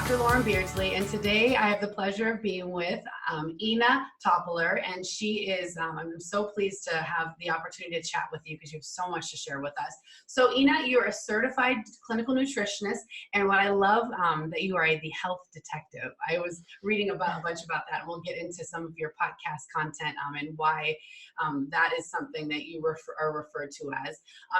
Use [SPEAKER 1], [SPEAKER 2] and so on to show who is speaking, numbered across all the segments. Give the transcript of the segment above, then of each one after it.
[SPEAKER 1] Dr. Lauren Beardsley, and today I have the pleasure of being with Ina Topiler, and she is, I'm so pleased to have the opportunity to chat with you because you have so much to share with us. So Ina, you're a certified clinical nutritionist, and what I love that you are the health detective. I was reading a bunch about that, and we'll get into some of your podcast content and why that is something that you are referred to as.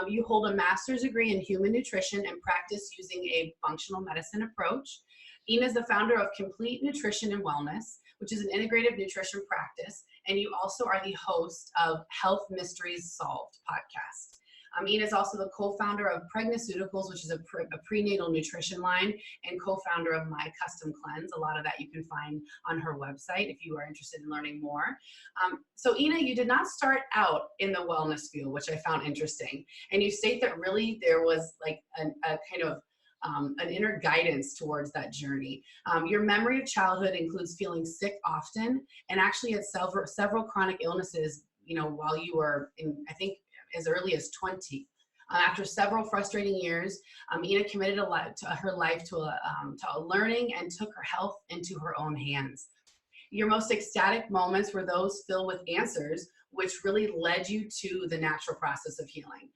[SPEAKER 1] You hold a master's degree in human nutrition and practice using a functional medicine approach. Ina is the founder of Complete Nutrition and Wellness, which is an integrative nutrition practice, and you also are the host of Health Mysteries Solved podcast. Ina is also the co-founder of Pregnaceuticals, which is a prenatal nutrition line, and co-founder of My Custom Cleanse. A lot of that you can find on her website if you are interested in learning more. So Ina, you did not start out in the wellness field, which I found interesting. And you state that really there was like a kind of an inner guidance towards that journey. Your memory of childhood includes feeling sick often, and actually had several chronic illnesses, while you were in, I think, as early as 20. After several frustrating years, Ina committed her life to learning and took her health into her own hands. Your most ecstatic moments were those filled with answers, which really led you to the natural process of healing.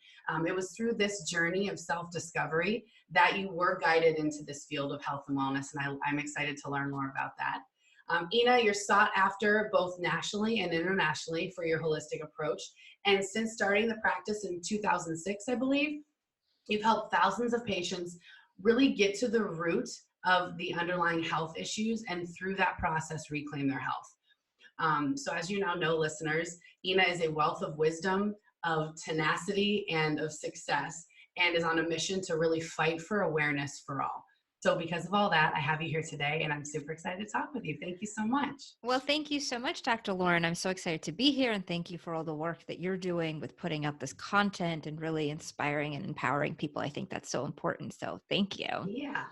[SPEAKER 1] It was through this journey of self-discovery that you were guided into this field of health and wellness, and I'm excited to learn more about that. Ina, you're sought after both nationally and internationally for your holistic approach, and since starting the practice in 2006, I believe, you've helped thousands of patients really get to the root of the underlying health issues, and through that process reclaim their health. So as you now know, listeners, Ina is a wealth of wisdom, of tenacity, and of success, and is on a mission to really fight for awareness for all. So because of all that, I have you here today, and I'm super excited to talk with you. Thank you so much.
[SPEAKER 2] Well, thank you so much, Dr. Lauren. I'm so excited to be here, and thank you for all the work that you're doing with putting out this content and really inspiring and empowering people. I think that's so important. So thank you.
[SPEAKER 1] Yeah.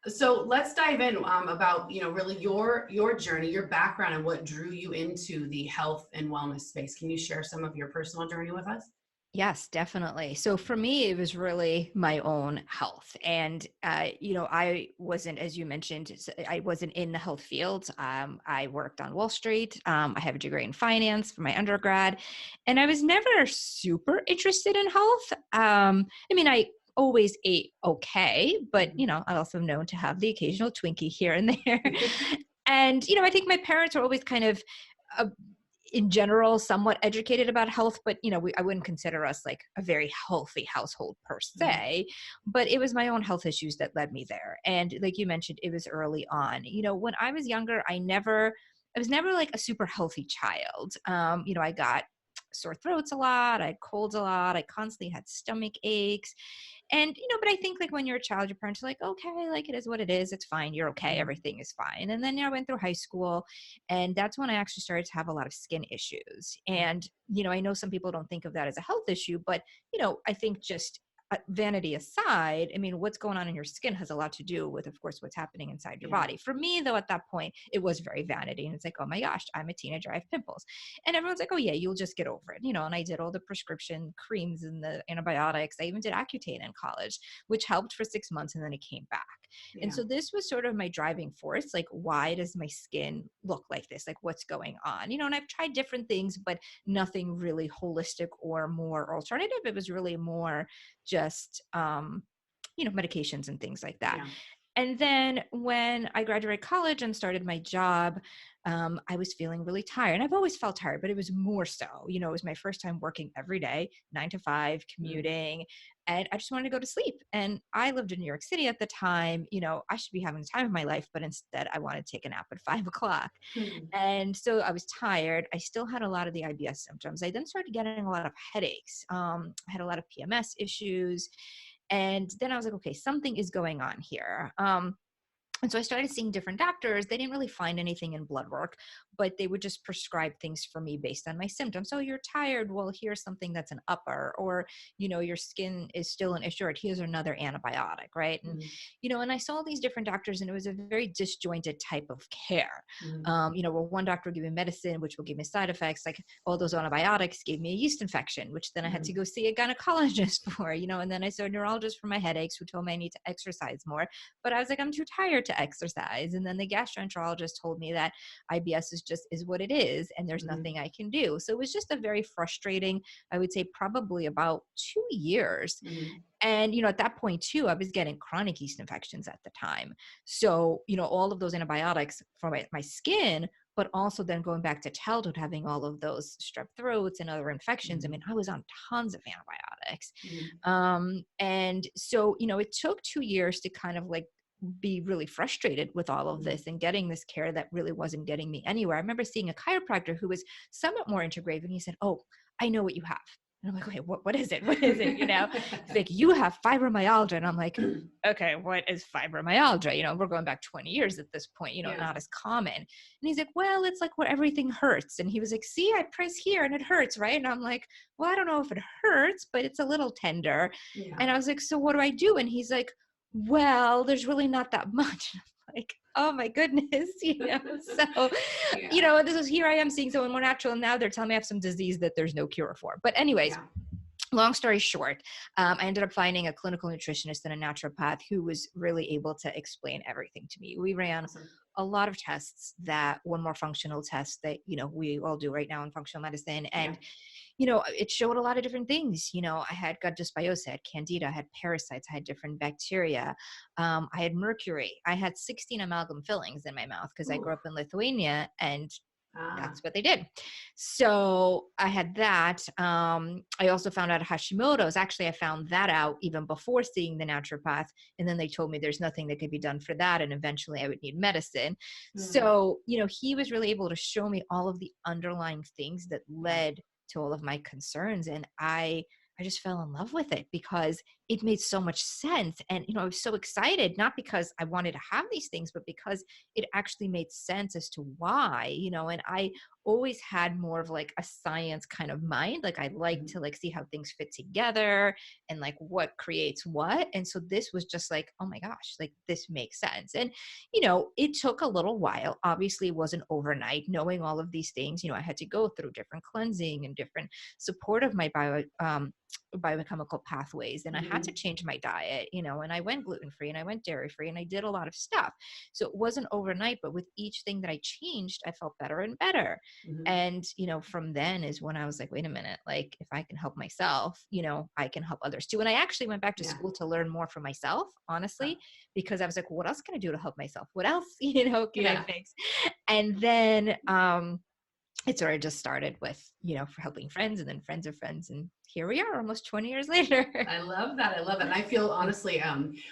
[SPEAKER 1] So let's dive in about, really your journey, your background, and what drew you into the health and wellness space. Can you share some of your personal journey with us?
[SPEAKER 2] Yes, definitely. So for me, it was really my own health. And, I wasn't, as you mentioned, I wasn't in the health field. I worked on Wall Street. I have a degree in finance for my undergrad, and I was never super interested in health. I always ate okay, but, I also known to have the occasional Twinkie here and there. And, I think my parents were always kind of, in general, somewhat educated about health, but I wouldn't consider us like a very healthy household per se, but it was my own health issues that led me there. And like you mentioned, it was early on. When I was younger, I was never like a super healthy child. I got sore throats a lot, I had colds a lot, I constantly had stomach aches. And, but I think like when you're a child, your parents are like, okay, like it is what it is. It's fine. You're okay. Everything is fine. And then, I went through high school, and that's when I actually started to have a lot of skin issues. And, I know some people don't think of that as a health issue, but, I think just vanity aside, what's going on in your skin has a lot to do with, of course, what's happening inside your body. For me, though, at that point, it was very vanity. And it's like, oh my gosh, I'm a teenager, I have pimples. And everyone's like, oh yeah, you'll just get over it. And I did all the prescription creams and the antibiotics. I even did Accutane in college, which helped for 6 months, and then it came back. Yeah. And so this was sort of my driving force. Like, why does my skin look like this? Like, what's going on? And I've tried different things, but nothing really holistic or more alternative. It was really more just, medications and things like that. Yeah. And then when I graduated college and started my job, I was feeling really tired. And I've always felt tired, but it was more so, it was my first time working every day, 9 to 5, commuting, and I just wanted to go to sleep. And I lived in New York City at the time. I should be having the time of my life, but instead I wanted to take a nap at 5 o'clock. And so I was tired. I still had a lot of the IBS symptoms. I then started getting a lot of headaches. I had a lot of PMS issues. And then I was like, okay, something is going on here. And so I started seeing different doctors. They didn't really find anything in blood work, but they would just prescribe things for me based on my symptoms. Oh, you're tired. Well, here's something that's an upper, or, your skin is still an issue. Here's another antibiotic. Right. And,
[SPEAKER 1] Mm-hmm.
[SPEAKER 2] and I saw these different doctors, and it was a very disjointed type of care.
[SPEAKER 1] Mm-hmm.
[SPEAKER 2] Where one doctor would give me medicine, which will give me side effects, like all those antibiotics gave me a yeast infection, which then I had to go see a gynecologist for, and then I saw a neurologist for my headaches who told me I need to exercise more. But I was like, I'm too tired to exercise. And then the gastroenterologist told me that IBS is what it is, and there's
[SPEAKER 1] Mm-hmm.
[SPEAKER 2] nothing I can do. So it was just a very frustrating, I would say probably about 2 years.
[SPEAKER 1] Mm-hmm.
[SPEAKER 2] And, at that point too, I was getting chronic yeast infections at the time. So, all of those antibiotics for my skin, but also then going back to childhood, having all of those strep throats and other infections. I mean, I was on tons of antibiotics.
[SPEAKER 1] Mm-hmm.
[SPEAKER 2] And so, it took 2 years to kind of like be really frustrated with all of
[SPEAKER 1] Mm-hmm.
[SPEAKER 2] this and getting this care that really wasn't getting me anywhere. I remember seeing a chiropractor who was somewhat more integrative, and he said, "Oh, I know what you have." And I'm like, "Okay, what is it? What is it?" He's like, "You have fibromyalgia." And I'm like, "Okay, what is fibromyalgia?" We're going back 20 years at this point,
[SPEAKER 1] Yeah.
[SPEAKER 2] not as common. And he's like, "Well, it's like where everything hurts." And he was like, "See, I press here and it hurts, right?" And I'm like, "Well, I don't know if it hurts, but it's a little tender."
[SPEAKER 1] Yeah.
[SPEAKER 2] And I was like, "So what do I do?" And he's like, "Well, there's really not that much." And I'm like, "Oh my goodness." So,
[SPEAKER 1] Yeah.
[SPEAKER 2] this is, here I am seeing someone more natural, and now they're telling me I have some disease that there's no cure for. But anyways,
[SPEAKER 1] Yeah.
[SPEAKER 2] long story short, I ended up finding a clinical nutritionist and a naturopath who was really able to explain everything to me. We ran
[SPEAKER 1] Awesome.
[SPEAKER 2] a lot of tests, that one more functional test that, we all do right now in functional medicine.
[SPEAKER 1] Yeah.
[SPEAKER 2] And, it showed a lot of different things. I had gut dysbiosis, I had candida, I had parasites, I had different bacteria. I had mercury. I had 16 amalgam fillings in my mouth because I
[SPEAKER 1] Ooh.
[SPEAKER 2] grew up in Lithuania, and
[SPEAKER 1] Ah.
[SPEAKER 2] that's what they did. So I had that. I also found out Hashimoto's. Actually, I found that out even before seeing the naturopath. And then they told me there's nothing that could be done for that. And eventually I would need medicine.
[SPEAKER 1] Mm.
[SPEAKER 2] So, he was really able to show me all of the underlying things that
[SPEAKER 1] Yeah.
[SPEAKER 2] led to all of my concerns. And I just fell in love with it because it made so much sense. And, I was so excited, not because I wanted to have these things, but because it actually made sense as to why, and I always had more of like a science kind of mind. Like I like
[SPEAKER 1] Mhm.
[SPEAKER 2] to like see how things fit together and like what creates what. And so this was just like, oh my gosh, like this makes sense. And, it took a little while. Obviously it wasn't overnight knowing all of these things. I had to go through different cleansing and different support of my biochemical pathways, and I had to
[SPEAKER 1] Mhm.
[SPEAKER 2] change my diet, and I went gluten-free and I went dairy-free and I did a lot of stuff. So it wasn't overnight, but with each thing that I changed, I felt better and better.
[SPEAKER 1] Mhm.
[SPEAKER 2] And from then is when I was like, wait a minute, like if I can help myself, I can help others too. And I actually went back to
[SPEAKER 1] Yeah.
[SPEAKER 2] school to learn more for myself,
[SPEAKER 1] Uh,
[SPEAKER 2] honestly, because I was like, well, what else can I do to help myself? What else can I
[SPEAKER 1] Yeah.
[SPEAKER 2] fix? And then it sort of just started with, for helping friends, and then friends of friends. And here we are almost 20 years later.
[SPEAKER 1] I love that. I love it. And I feel honestly,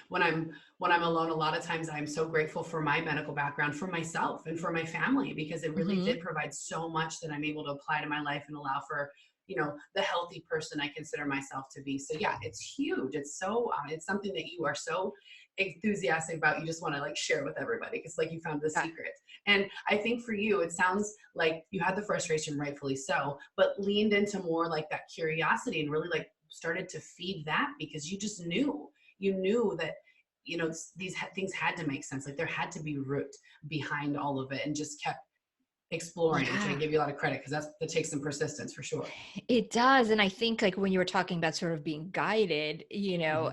[SPEAKER 1] when I'm alone, a lot of times I'm so grateful for my medical background, for myself and for my family, because it really
[SPEAKER 2] Hmm.
[SPEAKER 1] did provide so much that I'm able to apply to my life and allow for, the healthy person I consider myself to be. So yeah, it's huge. It's so, it's something that you are so enthusiastic about. You just want to like share with everybody because like you found the
[SPEAKER 2] Yeah.
[SPEAKER 1] secret. And I think for you, it sounds like you had the frustration, rightfully so, but leaned into more like that curiosity and really like started to feed that because you knew that these things had to make sense, like there had to be root behind all of it, and just kept exploring, which I
[SPEAKER 2] Yeah,
[SPEAKER 1] give you a lot of credit because that takes some persistence for sure.
[SPEAKER 2] it does. And I think like when you were talking about sort of being guided,
[SPEAKER 1] Hmm.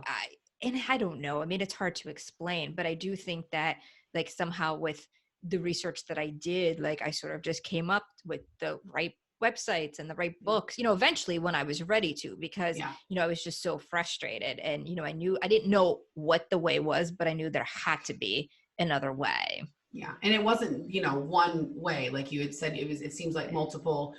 [SPEAKER 2] and I don't know, I mean, it's hard to explain, but I do think that like somehow with the research that I did, like I sort of just came up with the right websites and the right
[SPEAKER 1] Yeah.
[SPEAKER 2] books, eventually when I was ready to, because,
[SPEAKER 1] Yeah.
[SPEAKER 2] I was just so frustrated, and, I didn't know what the way was, but I knew there had to be another way.
[SPEAKER 1] Yeah. And it wasn't, one way, like you had said, it seems like multiple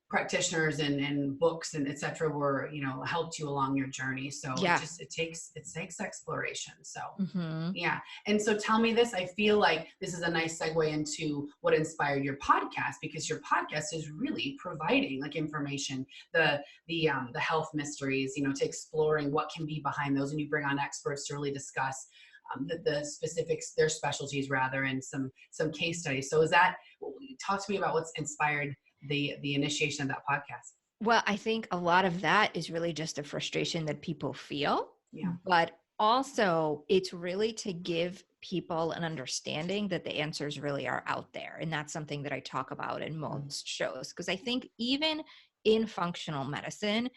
[SPEAKER 1] practitioners and books and et cetera were, helped you along your journey. So
[SPEAKER 2] Yeah.
[SPEAKER 1] it takes exploration. So
[SPEAKER 2] Hmm.
[SPEAKER 1] yeah. And so tell me this, I feel like this is a nice segue into what inspired your podcast, because your podcast is really providing like information, the health mysteries, to exploring what can be behind those. And you bring on experts to really discuss the specifics, their specialties rather, and some case studies. So talk to me about what's inspired the initiation of that podcast.
[SPEAKER 2] Well, I think a lot of that is really just a frustration that people feel,
[SPEAKER 1] Yeah.
[SPEAKER 2] but also it's really to give people an understanding that the answers really are out there. And that's something that I talk about in most shows, because I think even in functional medicine,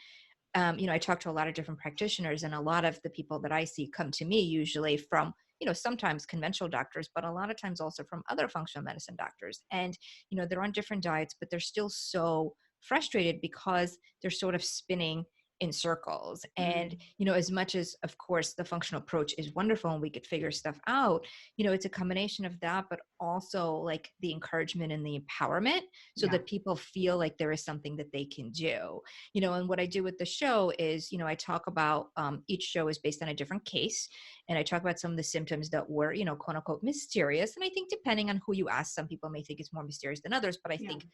[SPEAKER 2] I talk to a lot of different practitioners, and a lot of the people that I see come to me usually from, sometimes conventional doctors, but a lot of times also from other functional medicine doctors. And, they're on different diets, but they're still so frustrated because they're sort of spinning in circles. And, as much as, of course, the functional approach is wonderful and we could figure stuff out, it's a combination of that, but also like the encouragement and the empowerment so that people feel like there is something that they can do. And what I do with the show is, I talk about, each show is based on a different case. And I talk about some of the symptoms that were, quote unquote, mysterious. And I think depending on who you ask, some people may think it's more mysterious than others, but I think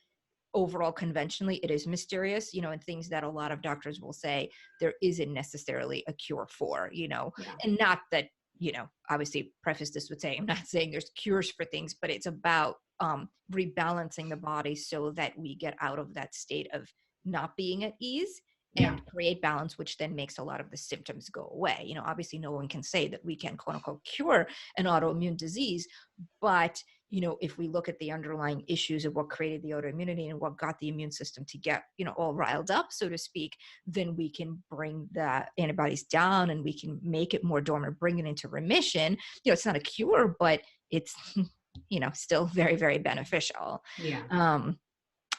[SPEAKER 2] overall conventionally it is mysterious, and things that a lot of doctors will say there isn't necessarily a cure for, and not that, obviously preface this with saying, I'm not saying there's cures for things, but it's about rebalancing the body so that we get out of that state of not being at ease and create balance, which then makes a lot of the symptoms go away. Obviously no one can say that we can, quote unquote, cure an autoimmune disease, but if we look at the underlying issues of what created the autoimmunity and what got the immune system to get, all riled up, so to speak, then we can bring the antibodies down and we can make it more dormant, bring it into remission. It's not a cure, but it's, still very, very beneficial.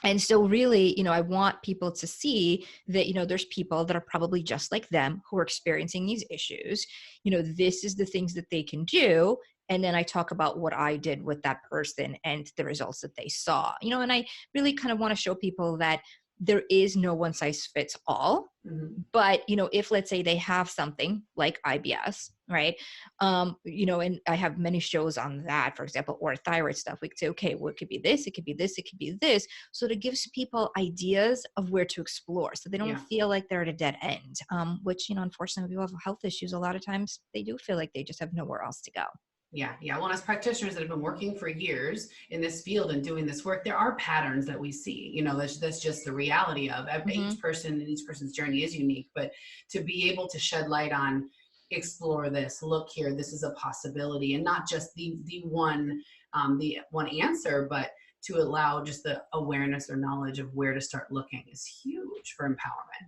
[SPEAKER 2] And so really, I want people to see that, there's people that are probably just like them who are experiencing these issues. This is the things that they can do. And then I talk about what I did with that person and the results that they saw, and I really kind of want to show people that there is no one size fits all. But, if let's say they have something like IBS, right? And I have many shows on that, for example, or thyroid stuff. We could say, okay, well, it could be this, it could be this, it could be this. So it gives people ideas of where to explore so they don't feel like they're at a dead end, which, unfortunately, people have health issues. A lot of times they do feel like they just have nowhere else to go.
[SPEAKER 1] Yeah. Well, as practitioners that have been working for years in this field and doing this work, there are patterns that we see. That's just the reality of each person, and each person's journey is unique. But to be able to shed light on, explore this, look here, this is a possibility, and not just the one answer, but to allow just the awareness or knowledge of where to start looking is huge for empowerment.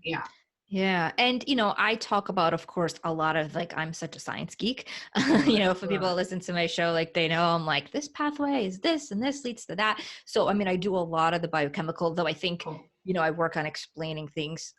[SPEAKER 2] Yeah. And, I talk about, of course, a lot of I'm such a science geek, for people that listen to my show, they know I'm like, this pathway is this and this leads to that. So, I do a lot of the biochemical, though I think, I work on explaining things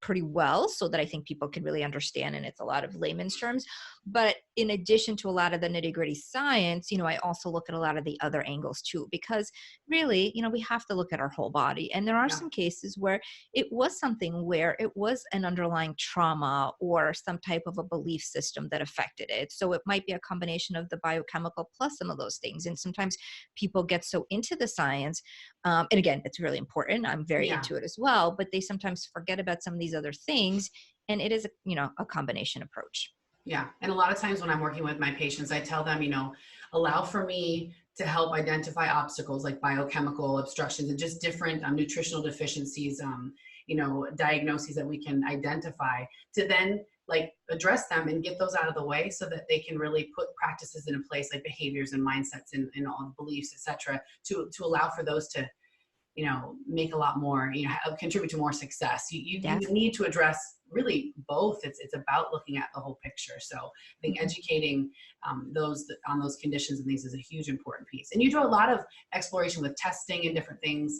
[SPEAKER 2] pretty well so that I think people can really understand. And it's a lot of layman's terms. But in addition to a lot of the nitty gritty science, I also look at a lot of the other angles too, because really, we have to look at our whole body. And there are some cases where it was something where it was an underlying trauma or some type of a belief system that affected it. So it might be a combination of the biochemical plus some of those things. And sometimes people get so into the science. And again, it's really important. I'm very into it as well, but they sometimes forget about some of these other things. And it is, a combination approach.
[SPEAKER 1] Yeah. And a lot of times when I'm working with my patients, I tell them, allow for me to help identify obstacles like biochemical obstructions and just different nutritional deficiencies, diagnoses that we can identify, to then address them and get those out of the way so that they can really put practices in place, like behaviors and mindsets and all beliefs, et cetera, to allow for those to, make a lot more, contribute to more success. You need to address really both. It's about looking at the whole picture. So I think educating those on those conditions and things is a huge important piece. And you do a lot of exploration with testing and different things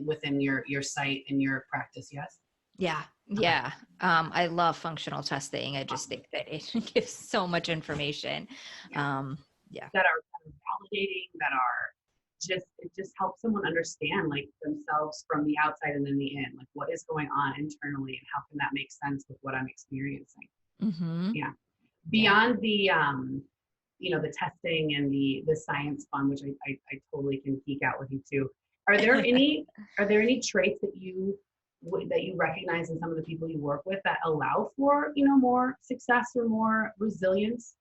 [SPEAKER 1] within your site and your practice. Yes.
[SPEAKER 2] Yeah. I love functional testing. I just think that it gives so much information.
[SPEAKER 1] That are validating, that are it just helps someone understand themselves from the outside and then the in, what is going on internally and how can that make sense with what I'm experiencing. Beyond the the testing and the science fun, which I totally can geek out with you too. Are there any traits that you recognize in some of the people you work with that allow for more success or more resilience?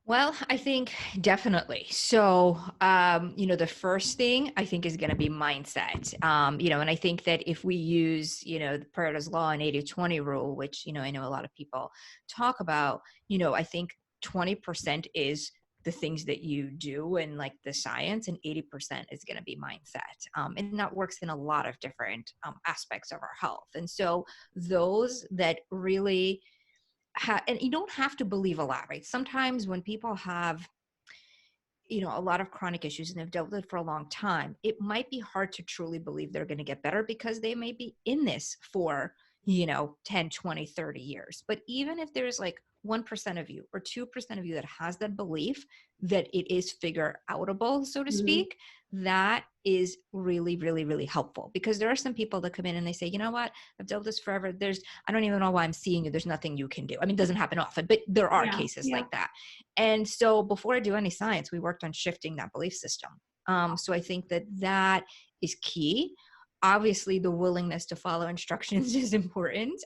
[SPEAKER 2] Well, I think definitely. So, the first thing I think is going to be mindset. And I think that if we use, the Pareto's law and 80-20 rule, which, I know a lot of people talk about, I think 20% is the things that you do and like the science, and 80% is going to be mindset. And that works in a lot of different aspects of our health. And so those that really and you don't have to believe a lot, right? Sometimes when people have, a lot of chronic issues and they've dealt with it for a long time, it might be hard to truly believe they're going to get better because they may be in this for, 10, 20, 30 years. But even if there's like 1% of you or 2% of you that has that belief that it is figure outable, so to
[SPEAKER 1] Hmm.
[SPEAKER 2] speak, that is really, really, really helpful, because there are some people that come in and they say, you know what, I've dealt with this forever. I don't even know why I'm seeing you. There's nothing you can do. I mean, it doesn't happen often, but there are
[SPEAKER 1] Yeah,
[SPEAKER 2] cases
[SPEAKER 1] yeah.
[SPEAKER 2] like that. And so before I do any science, we worked on shifting that belief system. So I think that that is key. Obviously, the willingness to follow instructions is important,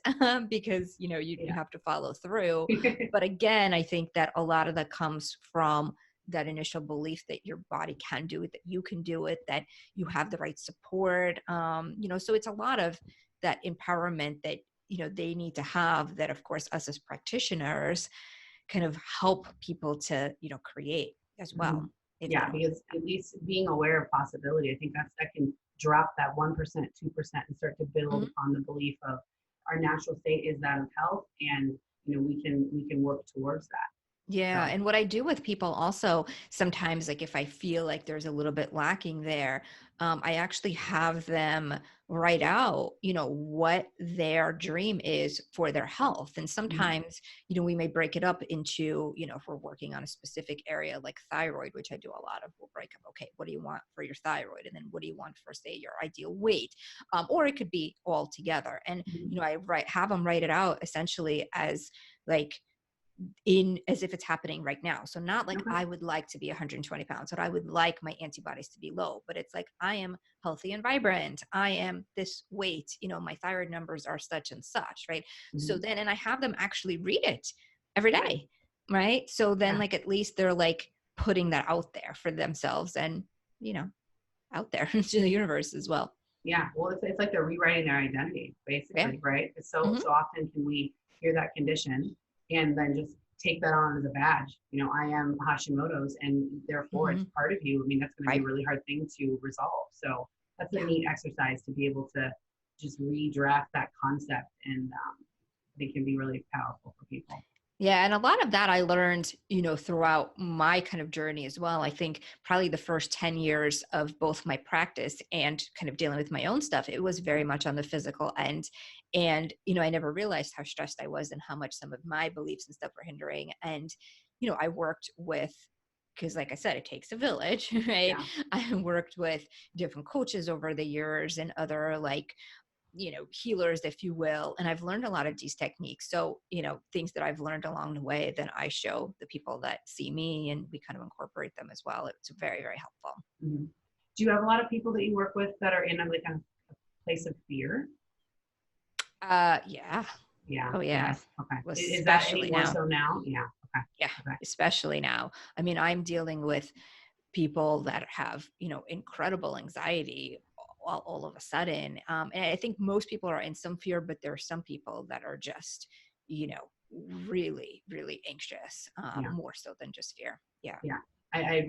[SPEAKER 2] because you
[SPEAKER 1] Yeah.
[SPEAKER 2] have to follow through. But again, I think that a lot of that comes from that initial belief that your body can do it, that you can do it, that you have the right support. So it's a lot of that empowerment that they need to have, that of course us as practitioners kind of help people to create as
[SPEAKER 1] Mhm.
[SPEAKER 2] well, if they
[SPEAKER 1] Yeah,
[SPEAKER 2] don't.
[SPEAKER 1] because at least being aware of possibility, I think that can drop that 1%, 2%, and start to build
[SPEAKER 2] Mhm.
[SPEAKER 1] upon the belief of our natural state is that of health, and we can work towards that.
[SPEAKER 2] Yeah.
[SPEAKER 1] So,
[SPEAKER 2] And what I do with people also sometimes, like if I feel like there's a little bit lacking there, I actually have them write out, what their dream is for their health. And
[SPEAKER 1] mhm,
[SPEAKER 2] sometimes, we may break it up into, if we're working on a specific area like thyroid, which I do a lot of, we'll break up, okay, what do you want for your thyroid? And then what do you want for, say, your ideal weight? Or it could be all together. And,
[SPEAKER 1] mhm,
[SPEAKER 2] have them write it out essentially as like, in as if it's happening right now. So not like
[SPEAKER 1] okay,
[SPEAKER 2] I would like to be 120 pounds, or I would like my antibodies to be low, but it's like I am healthy and vibrant. I am this weight, my thyroid numbers are such and such, right? So
[SPEAKER 1] mhm,
[SPEAKER 2] then, and I have them actually read it every
[SPEAKER 1] good,
[SPEAKER 2] day, right? So then,
[SPEAKER 1] yeah,
[SPEAKER 2] like, at least they're like putting that out there for themselves and, you know, out there into the universe as well.
[SPEAKER 1] yeah. Well, it's like they're rewriting their identity,
[SPEAKER 2] Yeah.
[SPEAKER 1] basically, right? It's so
[SPEAKER 2] Hmm.
[SPEAKER 1] so often can we hear that condition and then just take that on as a badge. I am Hashimoto's, and therefore it's
[SPEAKER 2] Hmm.
[SPEAKER 1] part of you. I mean, that's going to be a
[SPEAKER 2] Right.
[SPEAKER 1] really hard thing to resolve. So that's a
[SPEAKER 2] Yeah.
[SPEAKER 1] neat exercise to be able to just redraft that concept, and I think can be really powerful for people.
[SPEAKER 2] Yeah, and a lot of that I learned, throughout my kind of journey as well. I think probably the first 10 years of both my practice and kind of dealing with my own stuff, it was very much on the physical end. And, I never realized how stressed I was and how much some of my beliefs and stuff were hindering. And, I worked with, because like I said, it takes a village, right?
[SPEAKER 1] Yeah.
[SPEAKER 2] I worked with different coaches over the years and other like healers, if you will. And I've learned a lot of these techniques. So, things that I've learned along the way, then I show the people that see me and we kind of incorporate them as well. It's very, very helpful.
[SPEAKER 1] Mhm. Do you have a lot of people that you work with that are in a like a place of fear?
[SPEAKER 2] Yeah.
[SPEAKER 1] Yeah.
[SPEAKER 2] Oh, yeah.
[SPEAKER 1] Yes. Okay. Is that any
[SPEAKER 2] Especially
[SPEAKER 1] more
[SPEAKER 2] now.
[SPEAKER 1] so now? Yeah. Okay.
[SPEAKER 2] Yeah.
[SPEAKER 1] Okay.
[SPEAKER 2] Especially now. I mean, I'm dealing with people that have, incredible anxiety all of a sudden. And I think most people are in some fear, but there are some people that are just, you know, really, really anxious,
[SPEAKER 1] Yeah.
[SPEAKER 2] more so than just fear. Yeah.
[SPEAKER 1] Yeah. I read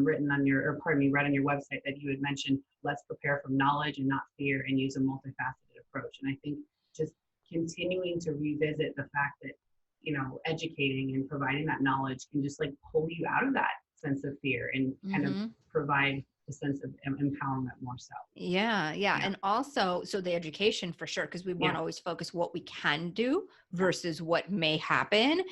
[SPEAKER 1] written on your, or pardon me, read on your website that you had mentioned, let's prepare from knowledge and not fear, and use a multifaceted approach. And I think just continuing to revisit the fact that, educating and providing that knowledge can just like pull you out of that sense of fear and kind of
[SPEAKER 2] Hmm.
[SPEAKER 1] provide a sense of empowerment more so.
[SPEAKER 2] Yeah, yeah.
[SPEAKER 1] Yeah.
[SPEAKER 2] And also, so the education for sure, because we want
[SPEAKER 1] Yeah.
[SPEAKER 2] to always focus what we can do
[SPEAKER 1] Yeah.
[SPEAKER 2] versus what may happen.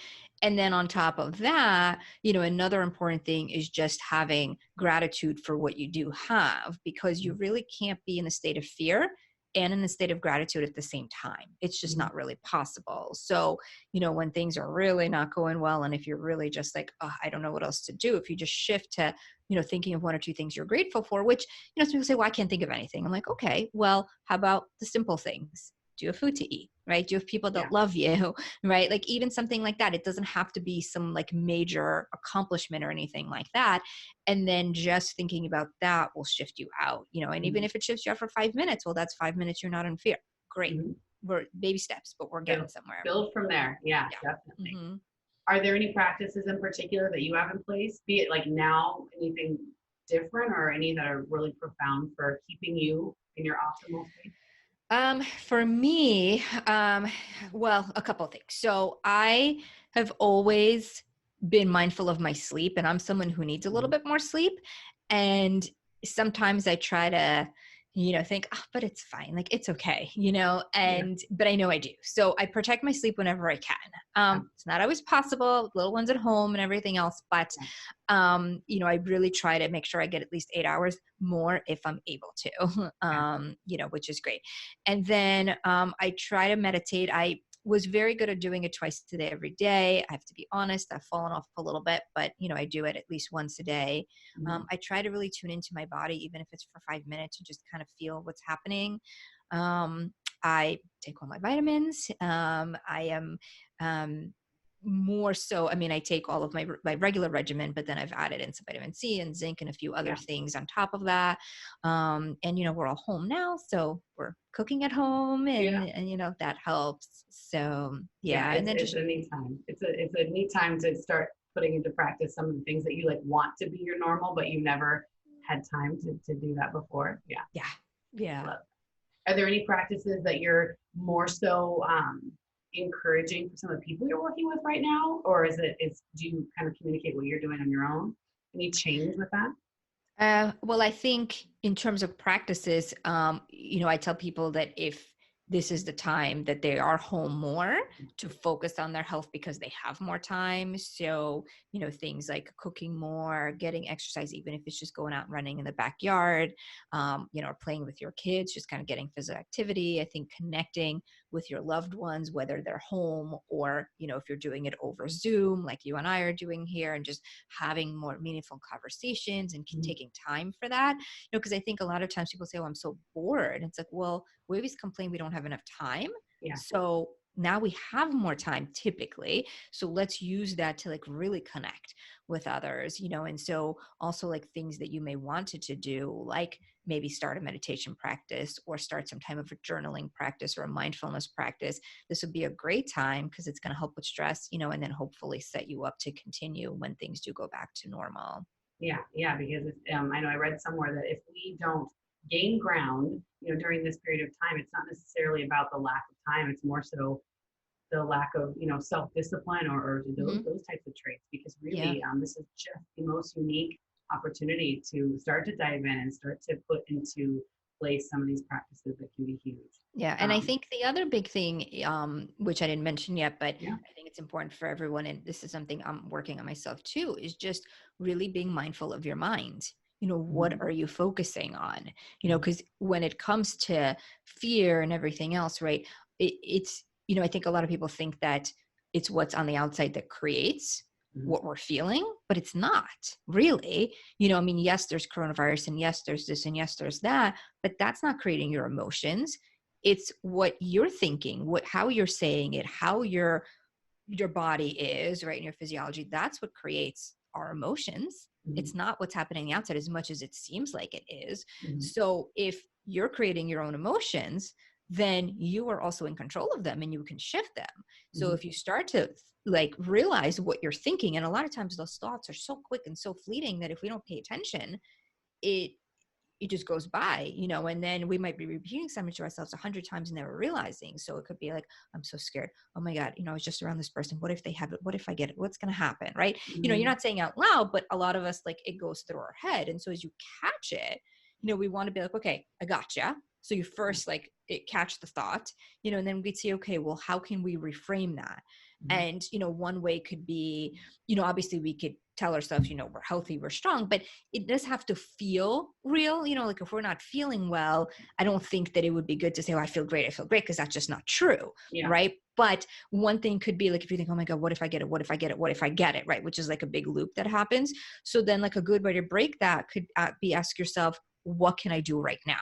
[SPEAKER 2] And then on top of that, another important thing is just having gratitude for what you do have, because you really can't be in a state of fear and in a state of gratitude at the same time. It's just
[SPEAKER 1] Mhm.
[SPEAKER 2] not really possible. So, when things are really not going well, and if you're really just like, oh, I don't know what else to do, if you just shift to, thinking of one or two things you're grateful for, which some people say, well, I can't think of anything. I'm like, okay, well, how about the simple things? Do you have food to eat? Right? Do you have people
[SPEAKER 1] Yeah.
[SPEAKER 2] that love you? Right? Like even something like that. It doesn't have to be some like major accomplishment or anything like that. And then just thinking about that will shift you out, and even
[SPEAKER 1] Mhm.
[SPEAKER 2] if it shifts you out for 5 minutes, well, that's 5 minutes you're not in fear. Great.
[SPEAKER 1] Mhm.
[SPEAKER 2] We're baby steps, but we're getting
[SPEAKER 1] Build,
[SPEAKER 2] somewhere.
[SPEAKER 1] build from there. Yeah,
[SPEAKER 2] Yeah.
[SPEAKER 1] definitely.
[SPEAKER 2] Hmm.
[SPEAKER 1] Are there any practices in particular that you have in place, be it like now, anything different or any that are really profound for keeping you in your optimal state?
[SPEAKER 2] For me, well, a couple of things. So I have always been mindful of my sleep, and I'm someone who needs a little
[SPEAKER 1] Mhm.
[SPEAKER 2] bit more sleep. And sometimes I try to, think, oh, but it's fine. Like it's okay,
[SPEAKER 1] Yeah.
[SPEAKER 2] but I know I do. So I protect my sleep whenever I can.
[SPEAKER 1] Yeah.
[SPEAKER 2] It's not always possible, little ones at home and everything else, but
[SPEAKER 1] Yeah.
[SPEAKER 2] I really try to make sure I get at least 8 hours more if I'm able to,
[SPEAKER 1] Yeah.
[SPEAKER 2] which is great. And then I try to meditate. I was very good at doing it twice a day every day. I have to be honest, I've fallen off a little bit, but I do it at least once a day.
[SPEAKER 1] Mhm.
[SPEAKER 2] I try to really tune into my body, even if it's for 5 minutes, and just kind of feel what's happening. Um, I take all my vitamins. I am um, more so, I mean, I take all of my regular regimen, but then I've added in some vitamin C and zinc and a few other
[SPEAKER 1] Yeah.
[SPEAKER 2] things on top of that. And we're all home now, so we're cooking at home,
[SPEAKER 1] Yeah.
[SPEAKER 2] and that helps. So
[SPEAKER 1] Yeah.
[SPEAKER 2] yeah, and
[SPEAKER 1] It's
[SPEAKER 2] then
[SPEAKER 1] it's
[SPEAKER 2] just
[SPEAKER 1] a neat time. It's a neat time to start putting into practice some of the things that you like want to be your normal, but you never had time to do that before. Yeah.
[SPEAKER 2] yeah, yeah.
[SPEAKER 1] Love. Are there any practices that you're more so encouraging for some of the people you're working with right now, or do you kind of communicate what you're doing on your own? Any change with that?
[SPEAKER 2] Well, I think in terms of practices, I tell people that if this is the time that they are home more, to focus on their health because they have more time. So, things like cooking more, getting exercise, even if it's just going out and running in the backyard, or playing with your kids, just kind of getting physical activity. I think connecting with your loved ones, whether they're home or, if you're doing it over Zoom, like you and I are doing here, and just having more meaningful conversations and
[SPEAKER 1] Mhm.
[SPEAKER 2] taking time for that, because I think a lot of times people say, oh, I'm so bored. It's like, well, we always complain we don't have enough time.
[SPEAKER 1] Yeah.
[SPEAKER 2] So now we have more time typically. So let's use that to like really connect with others, and so also like things that you may wanted to do, like maybe start a meditation practice or start some time of a journaling practice or a mindfulness practice. This would be a great time because it's going to help with stress, and then hopefully set you up to continue when things do go back to normal.
[SPEAKER 1] Yeah, yeah, because I know I read somewhere that if we don't gain ground, during this period of time, it's not necessarily about the lack of time. It's more so the lack of, self-discipline or those
[SPEAKER 2] Hmm.
[SPEAKER 1] those types of traits. Because
[SPEAKER 2] Yeah.
[SPEAKER 1] really, this is just the most unique opportunity to start to dive in and start to put into place some of these practices that can be huge.
[SPEAKER 2] Yeah, and I
[SPEAKER 1] Um,
[SPEAKER 2] think the other big thing, which I didn't mention yet, but
[SPEAKER 1] yeah.
[SPEAKER 2] I think it's important for everyone, and this is something I'm working on myself too, is just really being mindful of your mind. What
[SPEAKER 1] Mhm.
[SPEAKER 2] are you focusing on?
[SPEAKER 1] Mhm.
[SPEAKER 2] Because when it comes to fear and everything else, right? It's, I think a lot of people think that it's what's on the outside that creates
[SPEAKER 1] Mhm.
[SPEAKER 2] what we're feeling, but it's not really. I mean, yes, there's coronavirus, and yes, there's this, and yes, there's that, but that's not creating your emotions. It's what you're thinking, how you're saying it, how your body is, right, in your physiology. That's what creates our emotions.
[SPEAKER 1] Mhm.
[SPEAKER 2] It's not what's happening outside as much as it seems like it is.
[SPEAKER 1] Mhm.
[SPEAKER 2] So if you're creating your own emotions, then you are also in control of them and you can shift them. So
[SPEAKER 1] Mhm.
[SPEAKER 2] if you start to like realize what you're thinking, and a lot of times those thoughts are so quick and so fleeting that if we don't pay attention, it it just goes by, and then we might be repeating something to ourselves 100 times and never realizing. So it could be like, I'm so scared. Oh my God, I was just around this person. What if they have it? What if I get it? What's going to happen? Right. You're
[SPEAKER 1] Mhm.
[SPEAKER 2] not saying out loud, but a lot of us, like, it goes through our head. And so as you catch it, we want to be like, okay, I gotcha. So you first like catch the thought, and then we'd say, okay, well, how can we reframe that?
[SPEAKER 1] Mhm.
[SPEAKER 2] And, one way could be, obviously we could tell ourselves, we're healthy, we're strong, but it does have to feel real. Like if we're not feeling well, I don't think that it would be good to say, oh, I feel great, because that's just not true.
[SPEAKER 1] Yeah.
[SPEAKER 2] Right. But one thing could be like, if you think, oh my God, what if I get it? What if I get it? What if I get it? Right. Which is like a big loop that happens. So then like a good way to break that could be ask yourself, what can I do right now?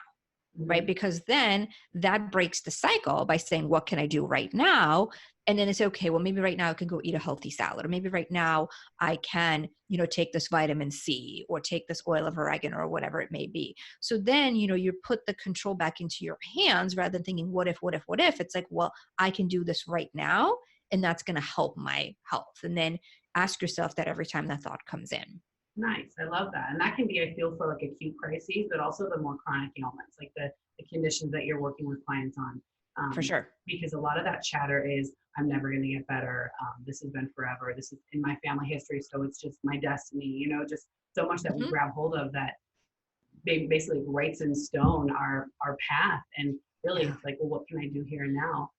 [SPEAKER 2] right? Because then that breaks the cycle by saying, what can I do right now? And then it's okay, well, maybe right now I can go eat a healthy salad, or maybe right now I can, take this vitamin C or take this oil of oregano or whatever it may be. So then, you put the control back into your hands rather than thinking, what if, what if, what if? It's like, well, I can do this right now, and that's going to help my health. And then ask yourself that every time that thought comes in.
[SPEAKER 1] Nice. I love that. And that can be, I feel, for like acute crises, but also the more chronic ailments, like the conditions that you're working with clients on.
[SPEAKER 2] For sure.
[SPEAKER 1] Because a lot of that chatter is, I'm never going to get better. This has been forever. This is in my family history. So it's just my destiny, just so much that we grab hold of that basically writes in stone our path. And really it's like, well, what can I do here and now?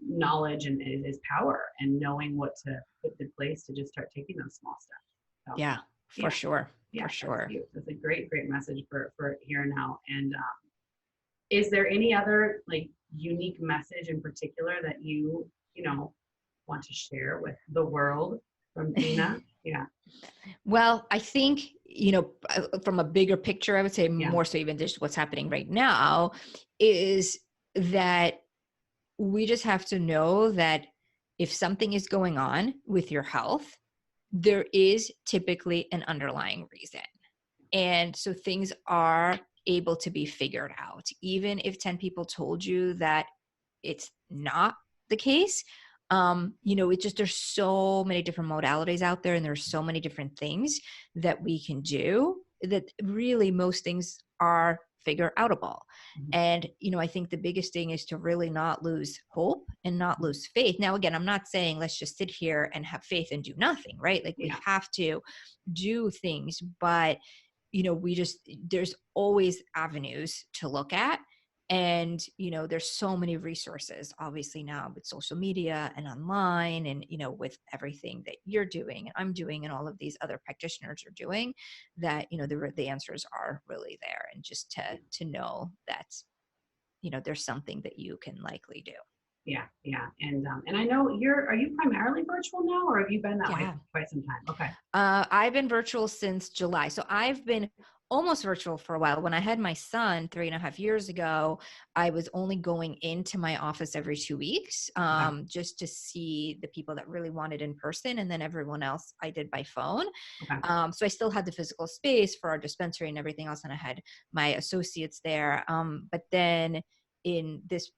[SPEAKER 1] Knowledge and is power, and knowing what to put in place to just start taking those small steps. So,
[SPEAKER 2] yeah, for sure.
[SPEAKER 1] Yeah,
[SPEAKER 2] for sure.
[SPEAKER 1] That's a great message for here and now. And is there any other like unique message in particular that you want to share with the world from Ina? Yeah.
[SPEAKER 2] Well, I think, from a bigger picture, I would say more so even just what's happening right now is that we just have to know that if something is going on with your health, there is typically an underlying reason. And so things are able to be figured out. Even if 10 people told you that it's not the case, there's so many different modalities out there, and there's so many different things that we can do that really most things are figure outable. And, I think the biggest thing is to really not lose hope and not lose faith. Now, again, I'm not saying let's just sit here and have faith and do nothing, right? Like we have to do things, but there's always avenues to look at. And, there's so many resources, obviously now with social media and online and, with everything that you're doing and I'm doing and all of these other practitioners are doing, that, the answers are really there. And just to know that, there's something that you can likely do.
[SPEAKER 1] Yeah. And I know are you primarily virtual now, or have you been that way for quite some time? Okay.
[SPEAKER 2] I've been virtual since July. So I've been almost virtual for a while. When I had my son 3.5 years ago, I was only going into my office every 2 weeks, just to see the people that really wanted in person. And then everyone else I did by phone.
[SPEAKER 1] Okay.
[SPEAKER 2] So I still had the physical space for our dispensary and everything else. And I had my associates there. But then in this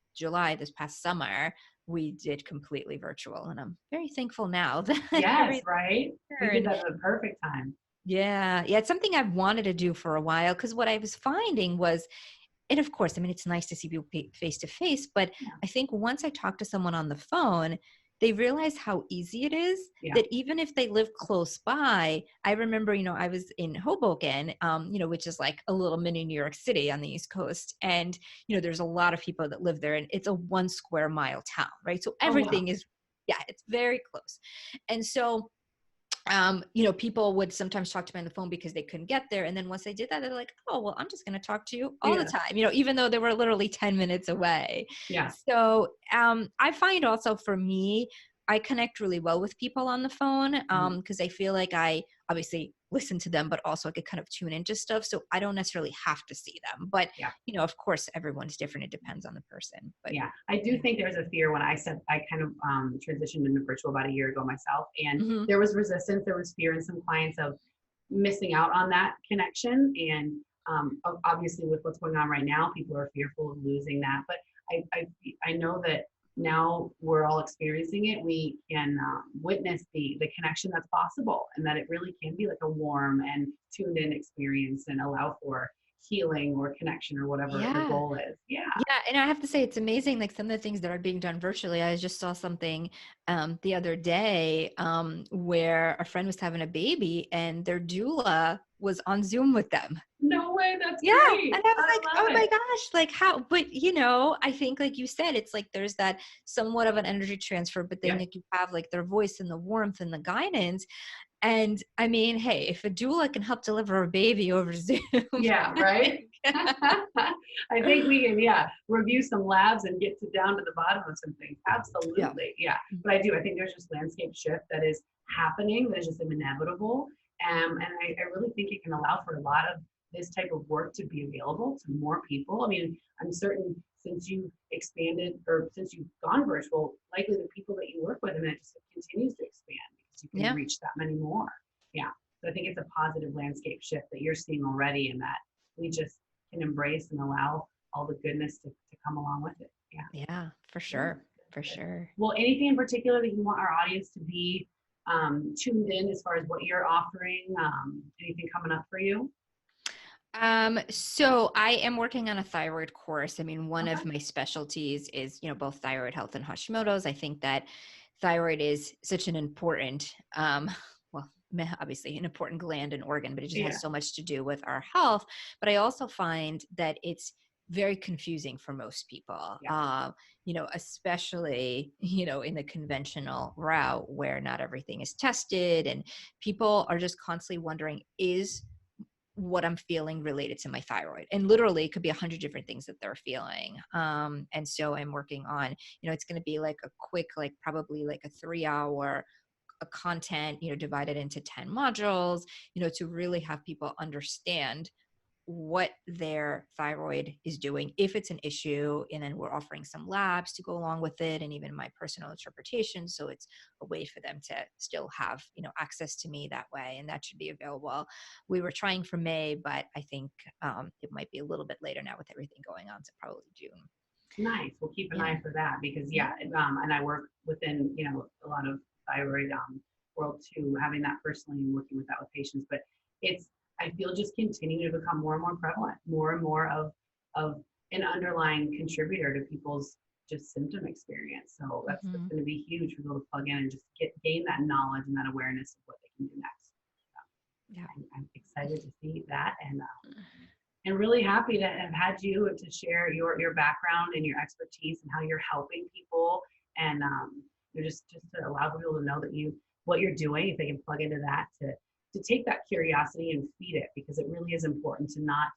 [SPEAKER 2] past summer, we did completely virtual, and I'm very thankful now that
[SPEAKER 1] yes, right. You did that at the perfect time.
[SPEAKER 2] Yeah, it's something I've wanted to do for a while, because what I was finding was, and of course, I mean, it's nice to see people face to face, but I think once I talk to someone on the phone, they realize how easy it is that even if they live close by. I remember, I was in Hoboken, which is like a little mini New York City on the East Coast. And, there's a lot of people that live there, and it's a 1 square mile town, right? So everything is, it's very close. And so, people would sometimes talk to me on the phone because they couldn't get there. And then once they did that, they're like, oh, well, I'm just going to talk to you all the time, even though they were literally 10 minutes away.
[SPEAKER 1] Yeah.
[SPEAKER 2] So I find also for me, I connect really well with people on the phone because I feel like I obviously listen to them, but also I could kind of tune into stuff. So I don't necessarily have to see them. But, of course, everyone's different. It depends on the person. But
[SPEAKER 1] I do think there's a fear when I said I kind of transitioned into virtual about a year ago myself. And there was resistance. There was fear in some clients of missing out on that connection. And obviously with what's going on right now, people are fearful of losing that. But I know that now we're all experiencing it. We can witness the connection that's possible, and that it really can be like a warm and tuned in experience and allow for healing or connection or whatever the goal is. Yeah.
[SPEAKER 2] And I have to say, it's amazing. Like some of the things that are being done virtually. I just saw something the other day where a friend was having a baby and their doula was on Zoom with them.
[SPEAKER 1] No way. That's great.
[SPEAKER 2] And I was like, oh my gosh, like how, but I think like you said, it's like, there's that somewhat of an energy transfer, but then like you have like their voice and the warmth and the guidance. And I mean, hey, if a doula can help deliver a baby over Zoom.
[SPEAKER 1] Yeah, right? I think we can, review some labs and get down to the bottom of some things. Absolutely. Yeah. But I think there's just landscape shift that is happening. That is just inevitable. And I really think it can allow for a lot of this type of work to be available to more people. I mean, I'm certain since you've expanded or since you've gone virtual, likely the people that you work with, and it just continues to expand because you can
[SPEAKER 2] Yeah.
[SPEAKER 1] reach that many more. Yeah. So I think it's a positive landscape shift that you're seeing already, and that we just can embrace and allow all the goodness to come along with it. Yeah.
[SPEAKER 2] Yeah, for sure. For sure.
[SPEAKER 1] Well, anything in particular that you want our audience to be tuned in as far as what you're offering? Anything coming up for you?
[SPEAKER 2] So I am working on a thyroid course. I mean, one
[SPEAKER 1] Okay.
[SPEAKER 2] of my specialties is, both thyroid health and Hashimoto's. I think that thyroid is such an important, well, obviously an important gland and organ, but it just
[SPEAKER 1] Yeah.
[SPEAKER 2] has so much to do with our health. But I also find that it's very confusing for most people,
[SPEAKER 1] Yeah.
[SPEAKER 2] especially, in the conventional route where not everything is tested and people are just constantly wondering, is what I'm feeling related to my thyroid? And literally it could be 100 different things that they're feeling. And so I'm working on, it's going to be like a quick, like probably like a 3-hour content, divided into 10 modules, to really have people understand what their thyroid is doing, if it's an issue. And then we're offering some labs to go along with it, and even my personal interpretation. So it's a way for them to still have, access to me that way. And that should be available. We were trying for May, but I think it might be a little bit later now with everything going on. So probably June.
[SPEAKER 1] Nice. We'll keep an
[SPEAKER 2] Yeah.
[SPEAKER 1] eye for that because and I work within, a lot of thyroid world too, having that personally and working with that with patients. But it's, I feel, just continuing to become more and more prevalent, more and more of an underlying contributor to people's just symptom experience. So that's
[SPEAKER 2] Mhm.
[SPEAKER 1] going to be huge for people to plug in and just gain that knowledge and that awareness of what they can do next. So
[SPEAKER 2] Yeah.
[SPEAKER 1] I'm excited to see that, and really happy to have had you to share your background and your expertise and how you're helping people, and just to allow people to know that what you're doing, if they can plug into that, to take that curiosity and feed it, because it really is important to not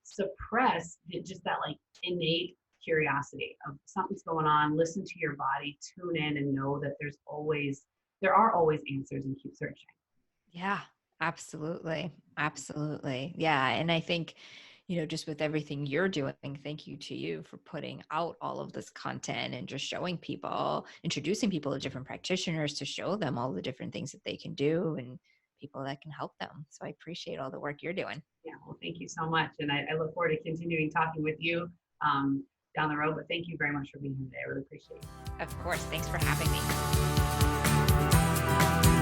[SPEAKER 1] suppress just that like innate curiosity of something's going on. Listen to your body, tune in, and know that there are always answers, and keep searching.
[SPEAKER 2] Yeah, absolutely. Absolutely. Yeah. And I think, just with everything you're doing, thank you to you for putting out all of this content and just showing people, introducing people to different practitioners to show them all the different things that they can do and people that can help them. So I appreciate all the work you're doing.
[SPEAKER 1] Yeah, well, thank you so much. And I look forward to continuing talking with you down the road. But thank you very much for being here today. I really appreciate it.
[SPEAKER 2] Of course. Thanks for having me.